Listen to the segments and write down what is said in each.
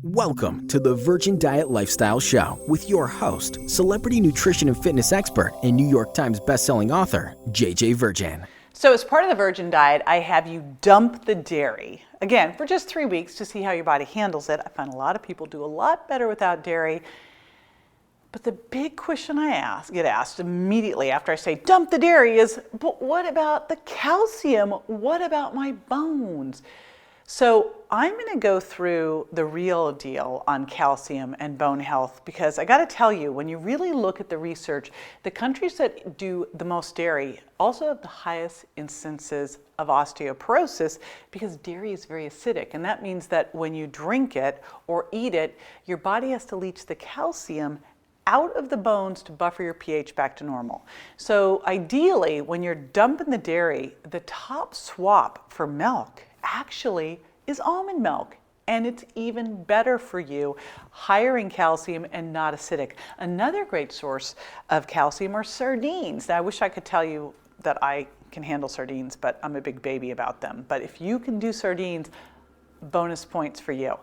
Welcome to the Virgin Diet Lifestyle Show with your host, celebrity nutrition and fitness expert and New York Times bestselling author, JJ Virgin. So as part of the Virgin Diet, I have you dump the dairy. Again, for just 3 weeks to see how your body handles it. I find a lot of people do a lot better without dairy. But the big question I get asked immediately after I say dump the dairy is, but what about the calcium? What about my bones? So I'm going to go through the real deal on calcium and bone health because I got to tell you, when you really look at the research, the countries that do the most dairy also have the highest instances of osteoporosis because dairy is very acidic. And that means that when you drink it or eat it, your body has to leach the calcium out of the bones to buffer your pH back to normal. So ideally, when you're dumping the dairy, the top swap for milk actually is almond milk, and it's even better for you, higher in calcium and not acidic. Another great source of calcium are sardines. Now, I wish I could tell you that I can handle sardines, but I'm a big baby about them. But if you can do sardines, bonus points for you.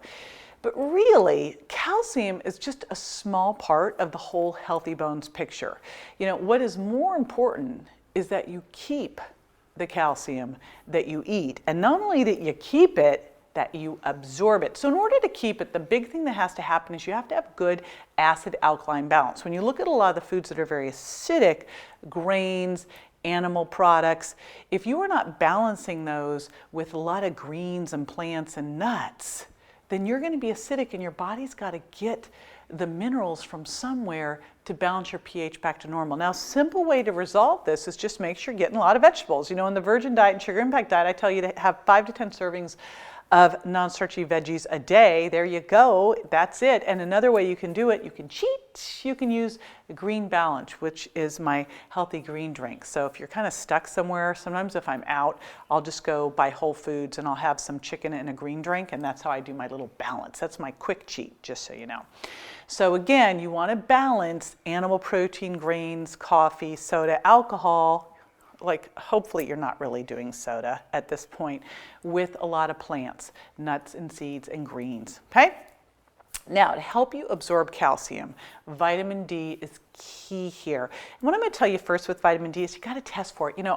But really, calcium is just a small part of the whole healthy bones picture. You know, what is more important is that you keep the calcium that you eat. And not only that you keep it, that you absorb it. So in order to keep it, the big thing that has to happen is you have to have good acid-alkaline balance. When you look at a lot of the foods that are very acidic, grains, animal products, if you are not balancing those with a lot of greens and plants and nuts, then you're going to be acidic and your body's got to get the minerals from somewhere to balance your pH back to normal. Now, a simple way to resolve this is just make sure you're getting a lot of vegetables. You know, in the Virgin Diet and Sugar Impact Diet, I tell you to have 5 to 10 servings of non-starchy veggies a day. There you go. That's it. And another way you can do it, you can cheat. You can use Green Balance, which is my healthy green drink. So if you're kind of stuck somewhere, sometimes if I'm out, I'll just go buy Whole Foods and I'll have some chicken and a green drink, and that's how I do my little balance. That's my quick cheat, just so you know. So again, you want to balance animal protein, grains, coffee, soda, alcohol. Like, hopefully you're not really doing soda at this point, with a lot of plants, nuts and seeds and greens, okay? Now, to help you absorb calcium, vitamin D is key here. And what I'm going to tell you first with vitamin D is you got to test for it. You know,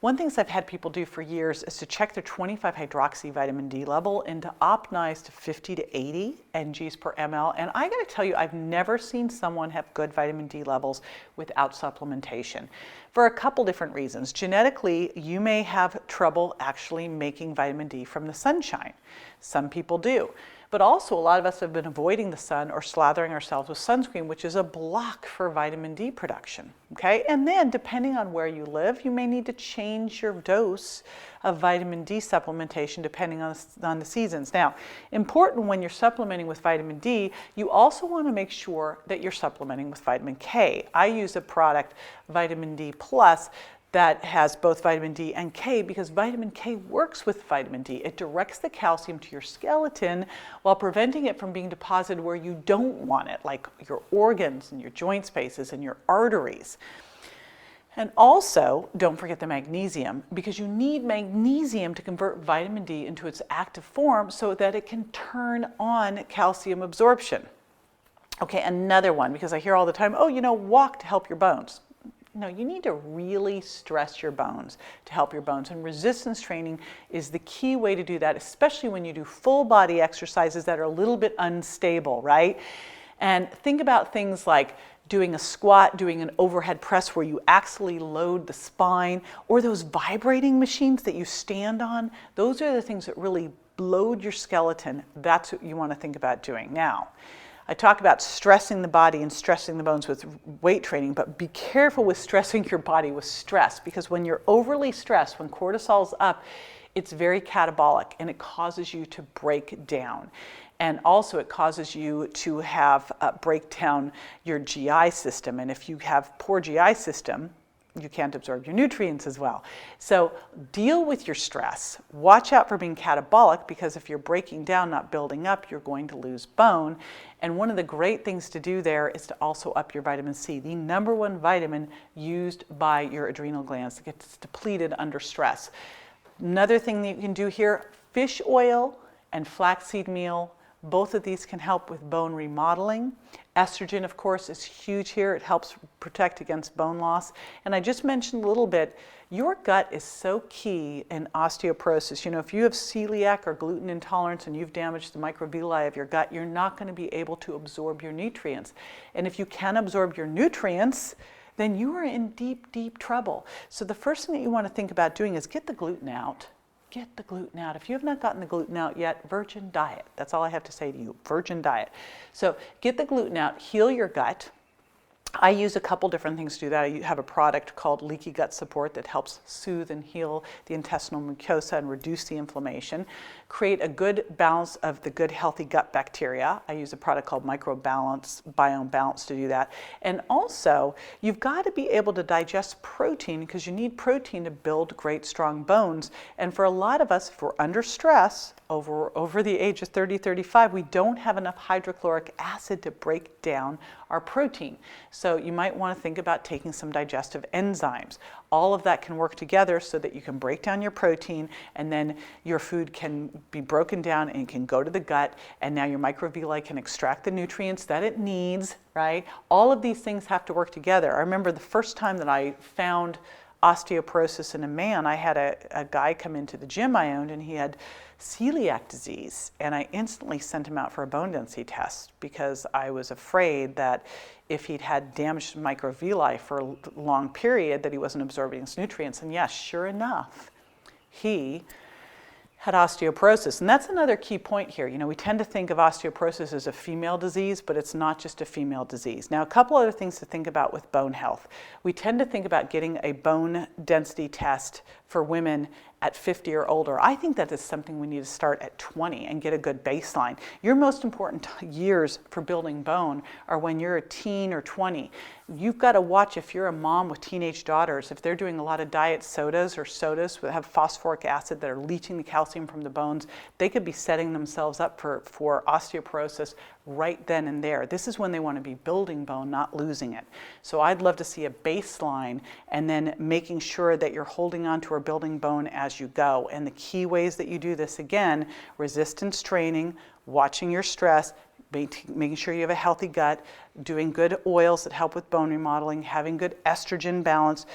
one thing I've had people do for years is to check their 25-hydroxy vitamin D level and to optimize to 50 to 80 NGs per ml. And I got to tell you, I've never seen someone have good vitamin D levels without supplementation for a couple different reasons. Genetically, you may have trouble actually making vitamin D from the sunshine. Some people do. But also, a lot of us have been avoiding the sun or slathering ourselves with sunscreen, which is a block for vitamin D production, okay? And then, depending on where you live, you may need to change your dose of vitamin D supplementation depending on the seasons. Now, important when you're supplementing with vitamin D, you also want to make sure that you're supplementing with vitamin K. I use a product, Vitamin D Plus, that has both vitamin D and K because vitamin K works with vitamin D. It directs the calcium to your skeleton while preventing it from being deposited where you don't want it, like your organs and your joint spaces and your arteries. And also, don't forget the magnesium, because you need magnesium to convert vitamin D into its active form so that it can turn on calcium absorption. Okay, another one, because I hear all the time, oh, you know, walk to help your bones. No, you need to really stress your bones to help your bones. And resistance training is the key way to do that, especially when you do full body exercises that are a little bit unstable, right? And think about things like doing a squat, doing an overhead press where you actually load the spine, or those vibrating machines that you stand on. Those are the things that really load your skeleton. That's what you want to think about doing. Now, I talk about stressing the body and stressing the bones with weight training, but be careful with stressing your body with stress, because when you're overly stressed, when cortisol's up, it's very catabolic and it causes you to break down. And also it causes you to have break down your GI system. And if you have poor GI system, you can't absorb your nutrients as well. So deal with your stress. Watch out for being catabolic, because if you're breaking down, not building up, you're going to lose bone. And one of the great things to do there is to also up your vitamin C, the number one vitamin used by your adrenal glands that gets depleted under stress. Another thing that you can do here, fish oil and flaxseed meal Both of these can help with bone remodeling. Estrogen, of course, is huge here. It helps protect against bone loss. And I just mentioned a little bit, your gut is so key in osteoporosis. You know, if you have celiac or gluten intolerance and you've damaged the microvilli of your gut, you're not going to be able to absorb your nutrients. And if you can absorb your nutrients, then you are in deep, deep trouble. So the first thing that you want to think about doing is get the gluten out. Get the gluten out. If you have not gotten the gluten out yet, virgin diet. That's all I have to say to you, virgin diet. So get the gluten out, heal your gut. I use a couple different things to do that. I have a product called Leaky Gut Support that helps soothe and heal the intestinal mucosa and reduce the inflammation. Create a good balance of the good healthy gut bacteria. I use a product called Biome Balance to do that. And also, you've got to be able to digest protein because you need protein to build great strong bones. And for a lot of us, if we're under stress, over the age of 30, 35, we don't have enough hydrochloric acid to break down our protein. So you might want to think about taking some digestive enzymes. All of that can work together so that you can break down your protein, and then your food can be broken down and can go to the gut, and now your microvilli can extract the nutrients that it needs, right? All of these things have to work together. I remember the first time that I found osteoporosis in a man, I had a guy come into the gym I owned, and he had celiac disease, and I instantly sent him out for a bone density test because I was afraid that if he'd had damaged microvilli for a long period that he wasn't absorbing his nutrients. And yes, sure enough, he had osteoporosis. And that's another key point here. You know, we tend to think of osteoporosis as a female disease, but it's not just a female disease. Now, a couple other things to think about with bone health. We tend to think about getting a bone density test for women at 50 or older. I think that is something we need to start at 20 and get a good baseline. Your most important years for building bone are when you're a teen or 20. You've got to watch if you're a mom with teenage daughters, if they're doing a lot of diet sodas or sodas that have phosphoric acid that are leaching the calcium from the bones, they could be setting themselves up for osteoporosis right then and there. This is when they want to be building bone, not losing it. So I'd love to see a baseline and then making sure that you're holding on to or building bone as you go. And the key ways that you do this, again, resistance training, watching your stress, making sure you have a healthy gut, doing good oils that help with bone remodeling, having good estrogen balance,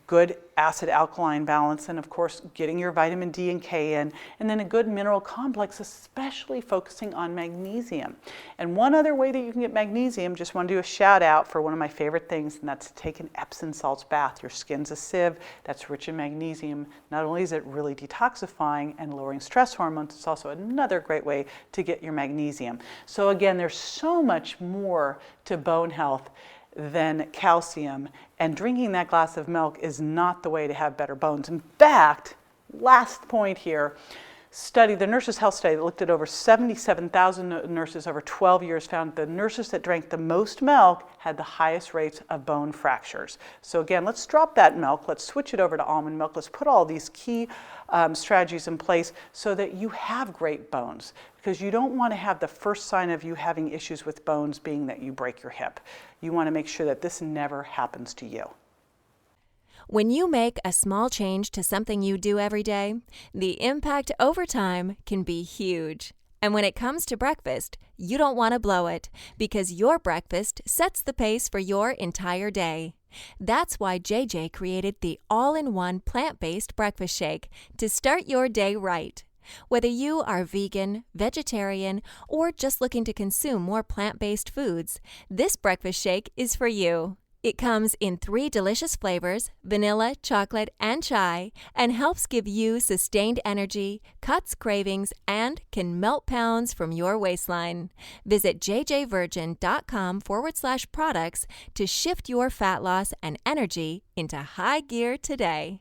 good acid-alkaline balance, and of course getting your vitamin D and K in, and then a good mineral complex, especially focusing on magnesium. And one other way that you can get magnesium, just want to do a shout out for one of my favorite things, and that's to take an Epsom salts bath. Your skin's a sieve that's rich in magnesium. Not only is it really detoxifying and lowering stress hormones, it's also another great way to get your magnesium. So again, there's so much more to bone health than calcium, and drinking that glass of milk is not the way to have better bones. In fact, last point here, the Nurses' Health Study that looked at over 77,000 nurses over 12 years found the nurses that drank the most milk had the highest rates of bone fractures. So again, let's drop that milk, let's switch it over to almond milk, let's put all these key strategies in place so that you have great bones, because you don't want to have the first sign of you having issues with bones being that you break your hip. You want to make sure that this never happens to you. When you make a small change to something you do every day, the impact over time can be huge. And when it comes to breakfast, you don't want to blow it, because your breakfast sets the pace for your entire day. That's why JJ created the all-in-one plant-based breakfast shake to start your day right. Whether you are vegan, vegetarian, or just looking to consume more plant-based foods, this breakfast shake is for you. It comes in 3 delicious flavors, vanilla, chocolate, and chai, and helps give you sustained energy, cuts cravings, and can melt pounds from your waistline. Visit jjvirgin.com/products to shift your fat loss and energy into high gear today.